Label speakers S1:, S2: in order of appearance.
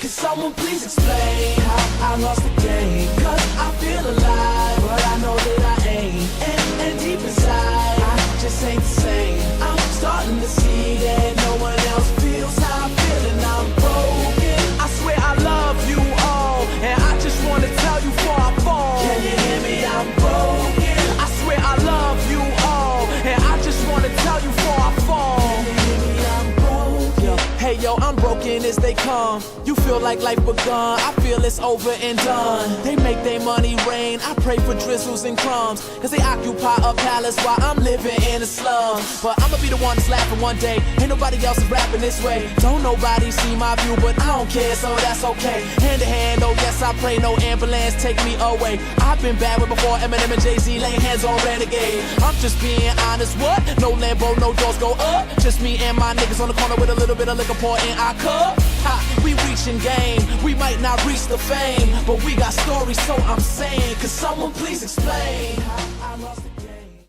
S1: Can someone please explain how I lost the game? Cause I feel alive, but I know that I ain't. And deep inside, I just ain't the same. I'm starting to see that no one else feels how I feel, and I'm broken. I swear I love you all, and I just wanna tell you before I fall. Can you hear me? I'm broken. I swear I love you all, and I just wanna tell you before I fall. Can you hear me? I'm broken. Hey yo, I'm broken as they come. You feel like life begun, I feel it's over and done. They make their money rain, I pray for drizzles and crumbs, cause they occupy a palace while I'm living in a slum. But I'ma be the one that's laughing one day, ain't nobody else is rapping this way. Don't nobody see my view, but I don't care, so that's okay. Hand to hand, oh yes I pray, no ambulance take me away. I've been bad with before Eminem and Jay-Z laying hands on Renegade. I'm just being honest, what? No Lambo, no doors go up. Just me and my niggas on the corner with a little bit of liquor pour in our cup. Ha, we reaching game, we might not reach the fame, but we got stories, so I'm saying, could someone please explain how I lost the